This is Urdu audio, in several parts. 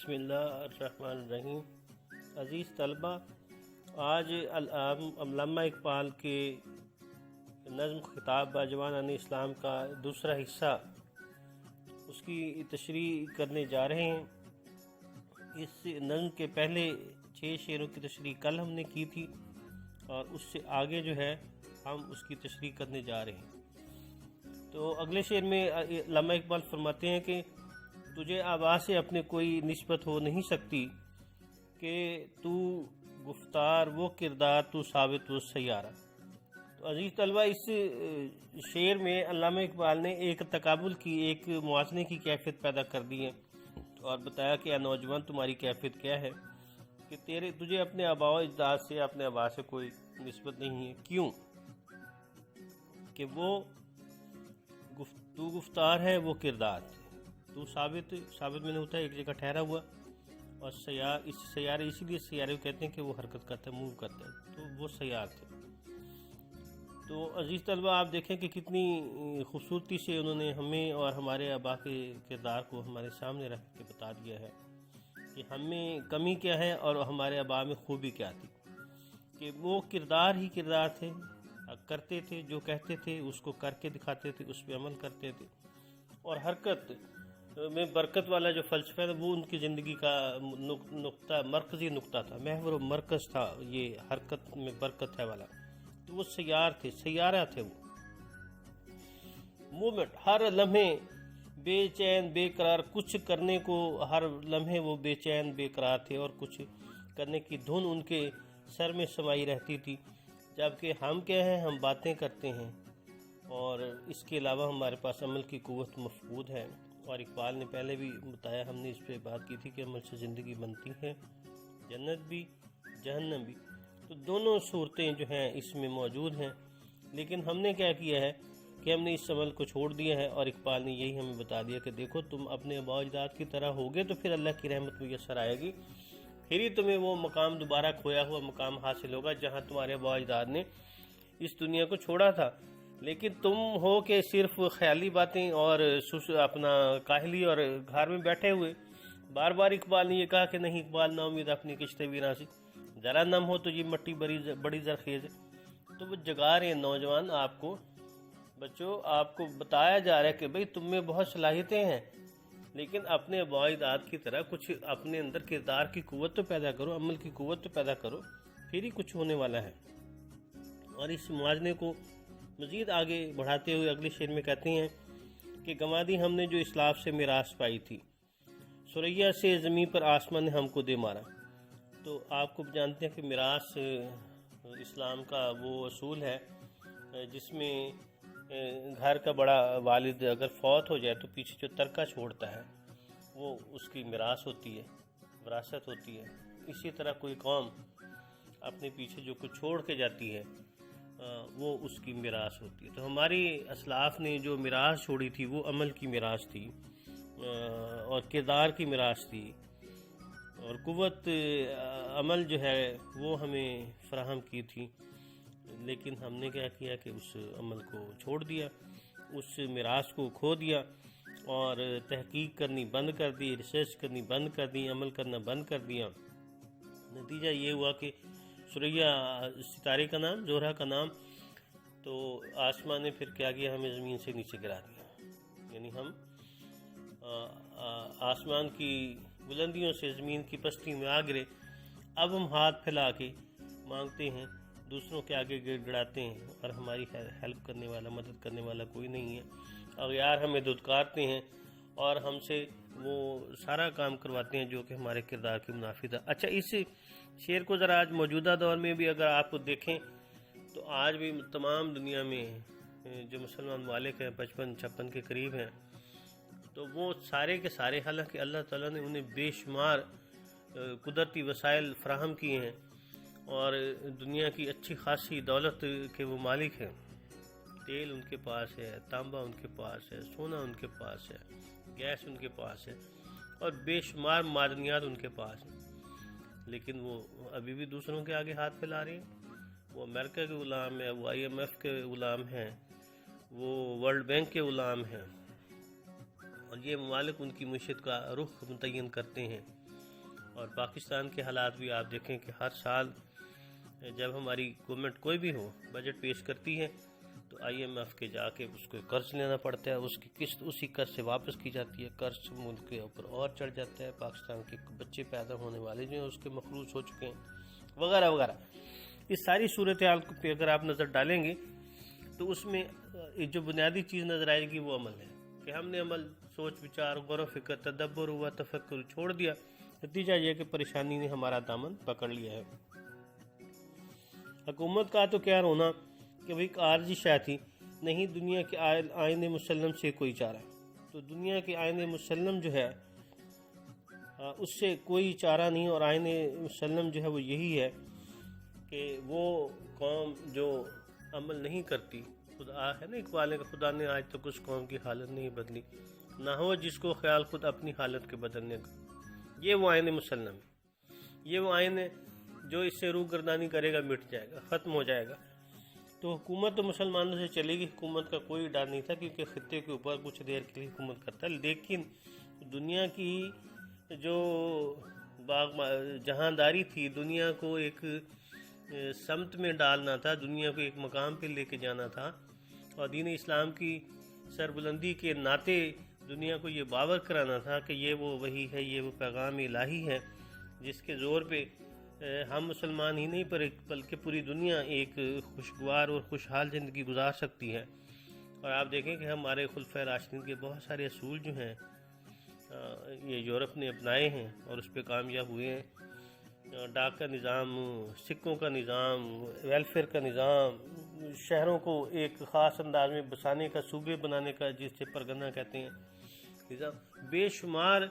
بسم اللہ الرحمن الرحیم۔ عزیز طلبہ، آج علامہ اقبال کے نظم خطاب باجوان اسلام کا دوسرا حصہ اس کی تشریح کرنے جا رہے ہیں۔ اس نظم کے پہلے 6 شعروں کی تشریح کل ہم نے کی تھی اور اس سے آگے جو ہے ہم اس کی تشریح کرنے جا رہے ہیں۔ تو اگلے شعر میں علامہ اقبال فرماتے ہیں کہ تجھے آواز سے اپنے کوئی نسبت ہو نہیں سکتی کہ تو گفتار وہ کردار تو ثابت وہ سیارہ۔ تو عزیز طلبہ، اس شعر میں علامہ اقبال نے ایک تقابل کی، ایک موازنے کی کیفیت پیدا کر دی ہے اور بتایا کہ اے نوجوان، تمہاری کیفیت کیا ہے کہ تجھے اپنے آباء و اجداد سے، اپنے آباء سے کوئی نسبت نہیں ہے۔ کیوں؟ کہ وہ تو گفتار ہے وہ کردار، تو ثابت میں نے ہوتا ہے ایک جگہ ٹھہرا ہوا، اور سیارے اسی لیے سیارے کہتے ہیں کہ وہ حرکت کرتا ہے، موو کرتا ہے، تو وہ سیار تھے۔ تو عزیز طلبہ، آپ دیکھیں کہ کتنی خوبصورتی سے انہوں نے ہمیں اور ہمارے آباء کے کردار کو ہمارے سامنے رکھ کے بتا دیا ہے کہ ہمیں کمی کیا ہے اور ہمارے آباء میں خوبی کیا تھی، کہ وہ کردار ہی کردار تھے، کرتے تھے جو کہتے تھے اس کو کر کے دکھاتے تھے، اس پہ عمل کرتے تھے، اور حرکت میں برکت والا جو فلسفہ تھا وہ ان کی زندگی کا مرکزی نقطہ تھا، محور و مرکز تھا، یہ حرکت میں برکت ہے والا۔ تو وہ سیار تھے، سیارہ تھے، وہ مومنٹ، ہر لمحے بے چین بے قرار، کچھ کرنے کو ہر لمحے وہ بے چین بے قرار تھے، اور کچھ کرنے کی دھن ان کے سر میں سمائی رہتی تھی، جبکہ ہم کیا ہیں، ہم باتیں کرتے ہیں اور اس کے علاوہ ہمارے پاس عمل کی قوت مفقود ہے۔ اور اقبال نے پہلے بھی بتایا، ہم نے اس پہ بات کی تھی کہ عمل سے زندگی بنتی ہے، جنت بھی جہنم بھی، تو دونوں صورتیں جو ہیں اس میں موجود ہیں۔ لیکن ہم نے کیا کیا ہے کہ ہم نے اس عمل کو چھوڑ دیا ہے، اور اقبال نے یہی ہمیں بتا دیا کہ دیکھو، تم اپنے آباء و اجداد کی طرح ہوگے تو پھر اللہ کی رحمت میسر آئے گی، پھر ہی تمہیں وہ مقام دوبارہ کھویا ہوا مقام حاصل ہوگا جہاں تمہارے آباء و اجداد نے اس دنیا کو چھوڑا تھا۔ لیکن تم ہو کہ صرف خیالی باتیں اور اپنا کاہلی اور گھر میں بیٹھے ہوئے۔ بار بار اقبال نے یہ کہا کہ نہیں اقبال، نا امید اپنی کشتے ویراں سے، ذرا نم ہو تو یہ مٹی بڑی زرخیز ہے۔ تو وہ جگا رہے ہیں نوجوان، آپ کو بچوں، آپ کو بتایا جا رہا ہے کہ بھئی تم میں بہت صلاحیتیں ہیں، لیکن اپنے آباء و اجداد کی طرح کچھ اپنے اندر کردار کی قوت تو پیدا کرو، عمل کی قوت تو پیدا کرو، پھر ہی کچھ ہونے والا ہے۔ اور اس موازنے کو مزید آگے بڑھاتے ہوئے اگلے شعر میں کہتے ہیں کہ گنوا دی ہم نے جو اسلاف سے میراث پائی تھی، ثریا سے زمین پر آسمان نے ہم کو دے مارا۔ تو آپ کو جانتے ہیں کہ میراث اسلام کا وہ اصول ہے جس میں گھر کا بڑا والد اگر فوت ہو جائے تو پیچھے جو ترکہ چھوڑتا ہے وہ اس کی میراث ہوتی ہے، وراثت ہوتی ہے۔ اسی طرح کوئی قوم اپنے پیچھے جو کچھ چھوڑ کے جاتی ہے وہ اس کی میراث ہوتی ہے۔ تو ہماری اسلاف نے جو میراث چھوڑی تھی وہ عمل کی میراث تھی اور کردار کی میراث تھی، اور قوت عمل جو ہے وہ ہمیں فراہم کی تھی، لیکن ہم نے کیا کیا کہ اس عمل کو چھوڑ دیا، اس میراث کو کھو دیا، اور تحقیق کرنی بند کر دی، ریسرچ کرنی بند کر دی، عمل کرنا بند کر دیا۔ نتیجہ یہ ہوا کہ ثریا ستارے کا نام، زہرہ کا نام، تو آسمان نے پھر کیا کیا، ہمیں زمین سے نیچے گرا دیا، یعنی ہم آسمان کی بلندیوں سے زمین کی پستی میں آ گرے۔ اب ہم ہاتھ پھیلا کے مانگتے ہیں، دوسروں کے آگے گڑ گڑاتے ہیں، اور ہماری ہیلپ کرنے والا، مدد کرنے والا کوئی نہیں ہے۔ اغیار ہمیں دھتکارتے ہیں اور ہم سے وہ سارا کام کرواتے ہیں جو کہ ہمارے کردار کے منافی تھا۔ اچھا، اس شعر کو ذرا آج موجودہ دور میں بھی اگر آپ کو دیکھیں تو آج بھی تمام دنیا میں جو مسلمان ممالک ہیں 55-56 کے قریب ہیں، تو وہ سارے کے سارے، حالانکہ اللہ تعالیٰ نے انہیں بے شمار قدرتی وسائل فراہم کیے ہیں اور دنیا کی اچھی خاصی دولت کے وہ مالک ہیں، تیل ان کے پاس ہے، تانبا ان کے پاس ہے، سونا ان کے پاس ہے، گیس ان کے پاس ہے، اور بے شمار معدنیات ان کے پاس ہیں، لیکن وہ ابھی بھی دوسروں کے آگے ہاتھ پھیلا رہے ہیں۔ وہ امریکہ کے غلام ہیں، وہ IMF کے غلام ہیں، وہ ورلڈ بینک کے غلام ہیں، اور یہ ممالک ان کی معیشت کا رخ متعین کرتے ہیں۔ اور پاکستان کے حالات بھی آپ دیکھیں کہ ہر سال جب ہماری گورنمنٹ کوئی بھی ہو بجٹ پیش کرتی ہے تو IMF کے جا کے اس کو قرض لینا پڑتا ہے، اس کی قسط اسی قرض سے واپس کی جاتی ہے، قرض ملک کے اوپر اور چڑھ جاتا ہے، پاکستان کے بچے پیدا ہونے والے جو ہیں اس کے مخلوص ہو چکے ہیں وغیرہ وغیرہ۔ اس ساری صورتحال پہ اگر آپ نظر ڈالیں گے تو اس میں جو بنیادی چیز نظر آئے گی وہ عمل ہے کہ ہم نے عمل، سوچ وچار، غور و فکر، تدبر ہوا، تفکر چھوڑ دیا، نتیجہ یہ کہ پریشانی نے ہمارا دامن پکڑ لیا ہے۔ حکومت کا تو کیا رونا کہ وہ ایک عارضی شے تھی، نہیں دنیا کے آئین مسلم سے کوئی چارہ، تو دنیا کے آئین مسلم جو ہے اس سے کوئی چارہ نہیں، اور آئین مسلم جو ہے وہ یہی ہے کہ وہ قوم جو عمل نہیں کرتی، خدا ہے نا اقبال کا، خدا نے آج تک اس قوم کی حالت نہیں بدلی، نہ ہو جس کو خیال خود اپنی حالت کے بدلنے کا۔ یہ وہ آئین مسلم ہے، یہ وہ آئین ہے جو اس سے روگردانی کرے گا مٹ جائے گا، ختم ہو جائے گا۔ تو حکومت تو مسلمانوں سے چلے گی، حکومت کا کوئی ڈر نہیں تھا کیونکہ خطے کے اوپر کچھ دیر کے لیے حکومت کرتا ہے، لیکن دنیا کی جو جہانداری تھی، دنیا کو ایک سمت میں ڈالنا تھا، دنیا کو ایک مقام پہ لے کے جانا تھا، اور دین اسلام کی سربلندی کے ناطے دنیا کو یہ باور کرانا تھا کہ یہ وہ وحی ہے، یہ وہ پیغام الہی ہے جس کے زور پہ ہم مسلمان ہی نہیں بلکہ پوری دنیا ایک خوشگوار اور خوشحال زندگی گزار سکتی ہے۔ اور آپ دیکھیں کہ ہمارے خلفائے راشدین کے بہت سارے اصول جو ہیں یہ یورپ نے اپنائے ہیں اور اس پہ کامیاب ہوئے ہیں۔ ڈاک کا نظام، سکوں کا نظام، ویلفیئر کا نظام، شہروں کو ایک خاص انداز میں بسانے کا، صوبے بنانے کا جس سے پرگنہ کہتے ہیں نظام، بے شمار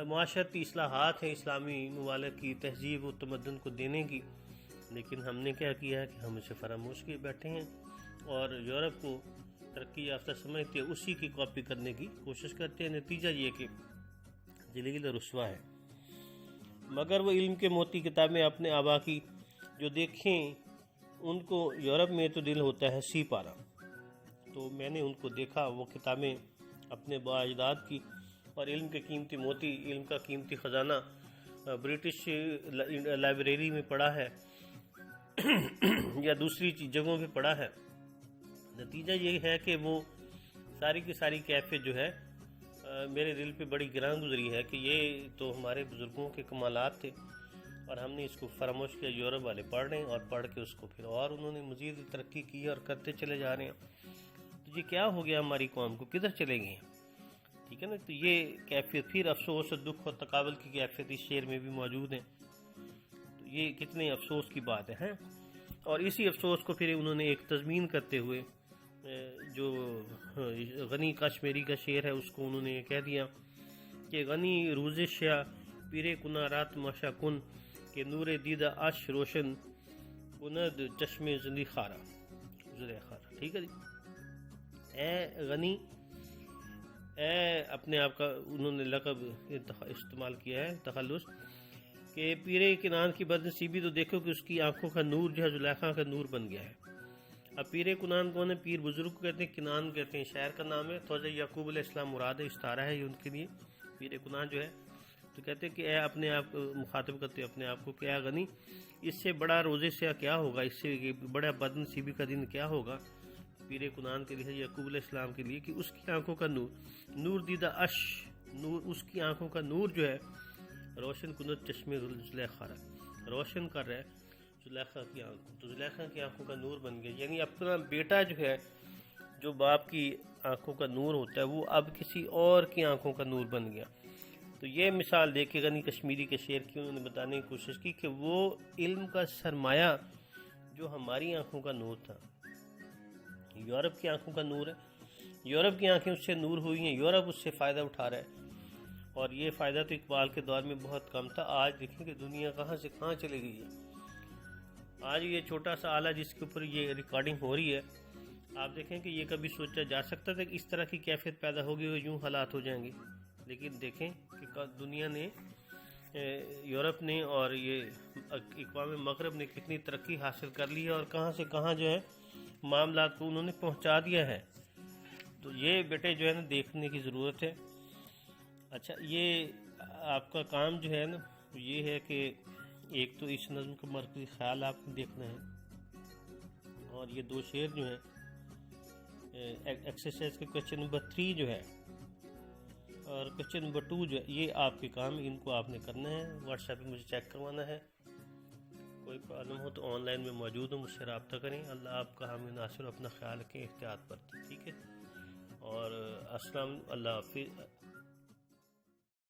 معاشرتی اصلاحات ہیں اسلامی ممالک کی تہذیب و تمدن کو دینے کی، لیکن ہم نے کیا کیا ہے کہ ہم اسے فراموش کیے بیٹھے ہیں اور یورپ کو ترقی یافتہ سمجھتے اسی کی کاپی کرنے کی کوشش کرتے ہیں۔ نتیجہ یہ کہ ذلیل رسوا ہے۔ مگر وہ علم کے موتی کتابیں اپنے آبا کی جو دیکھیں ان کو یورپ میں تو دل ہوتا ہے سی پارا، تو میں نے ان کو دیکھا، وہ کتابیں اپنے با اجداد کی، اور علم کے قیمتی موتی، علم کا قیمتی خزانہ برٹش لائبریری میں پڑا ہے یا دوسری جگہوں پہ پڑا ہے۔ نتیجہ یہ ہے کہ وہ ساری کی ساری کیفیت جو ہے میرے دل پہ بڑی گراں گزری ہے کہ یہ تو ہمارے بزرگوں کے کمالات تھے اور ہم نے اس کو فراموش کیا۔ یورپ والے پڑھ رہے ہیں اور پڑھ کے اس کو پھر اور انہوں نے مزید ترقی کی اور کرتے چلے جا رہے ہیں، تو یہ کیا ہو گیا ہماری قوم کو، کدھر چلے گئے ہیں؟ ٹھیک ہے نا، تو یہ کیفیت پھر افسوس اور دکھ اور تقابل کی کیفیت اس شعر میں بھی موجود ہے، تو یہ کتنے افسوس کی بات ہے۔ اور اسی افسوس کو پھر انہوں نے ایک تضمین کرتے ہوئے جو غنی کشمیری کا شعر ہے اس کو انہوں نے کہہ دیا کہ غنی روزشیا پیرے کنا رات ماشا کن کہ نور دیدہ عش روشن کند چشم زندی خارا زلیخارا۔ ٹھیک ہے جی، اے غنی، اے اپنے آپ کا انہوں نے لقب استعمال کیا ہے، تخلص، کہ پیرے کنان کی بد نصیبی تو دیکھو کہ اس کی آنکھوں کا نور جو ہے زلیخا کا نور بن گیا ہے۔ اب پیر کنان کون ہے؟ پیر بزرگ کو کہتے ہیں، کنان کہتے ہیں شہر کا نام ہے، توجہ یعقوب علیہ السلام مراد ہے، استعارہ ہے یہ ان کے لیے پیر کنان جو ہے۔ تو کہتے ہیں کہ اے اپنے آپ مخاطب کرتے ہیں اپنے آپ کو کہ اے غنی، اس سے بڑا روزے سے کیا ہوگا، اس سے بڑا بد نصیبی کا دن کیا ہوگا پیر کنان کے لیے، یعقوب علیہ السلام کے لیے، کہ اس کی آنکھوں کا نور دیدہ عش، نور اس کی آنکھوں کا نور جو ہے روشن کنت چشم زلیخارا، روشن کر رہا ہے زلیخا کی آنکھوں، تو زلیخا کی آنکھوں کا نور بن گیا، یعنی اپنا بیٹا جو ہے، جو باپ کی آنکھوں کا نور ہوتا ہے، وہ اب کسی اور کی آنکھوں کا نور بن گیا۔ تو یہ مثال دے کے غنی کشمیری کے شعر کی انہوں نے بتانے کی کوشش کی کہ وہ علم کا سرمایہ جو ہماری آنکھوں کا نور تھا، یورپ کی آنکھوں کا نور ہے، یورپ کی آنکھیں اس سے نور ہوئی ہیں، یورپ اس سے فائدہ اٹھا رہا ہے، اور یہ فائدہ تو اقبال کے دور میں بہت کم تھا۔ آج دیکھیں کہ دنیا کہاں سے کہاں چلی گئی ہے۔ آج یہ چھوٹا سا آلہ جس کے اوپر یہ ریکارڈنگ ہو رہی ہے، آپ دیکھیں کہ یہ کبھی سوچا جا سکتا تھا کہ اس طرح کی کیفیت پیدا ہوگی اور یوں حالات ہو جائیں گے، لیکن دیکھیں کہ دنیا نے، یورپ نے اور یہ اقوام مغرب نے کتنی ترقی حاصل کر لی ہے اور کہاں سے کہاں جو ہے معاملات کو انہوں نے پہنچا دیا ہے۔ تو یہ بیٹے جو ہے نا دیکھنے کی ضرورت ہے۔ اچھا، یہ آپ کا کام جو ہے نا یہ ہے کہ ایک تو اس نظم کا مرکزی خیال آپ نے دیکھنا ہے، اور یہ 2 شعر جو ہیں ایکسرسائز کے کوسچن نمبر 3 جو ہے اور کوسچن نمبر 2 جو ہے، یہ آپ کے کام، ان کو آپ نے کرنا ہے، واٹس ایپ پہ مجھے چیک کروانا ہے۔ کوئی پرابلم ہو تو آن لائن میں موجود ہوں، مجھ سے رابطہ کریں۔ اللہ آپ کا حامی ناصر، اپنا خیال رکھیں، احتیاط برتیں، ٹھیک ہے؟ اور السلام، اللہ حافظ۔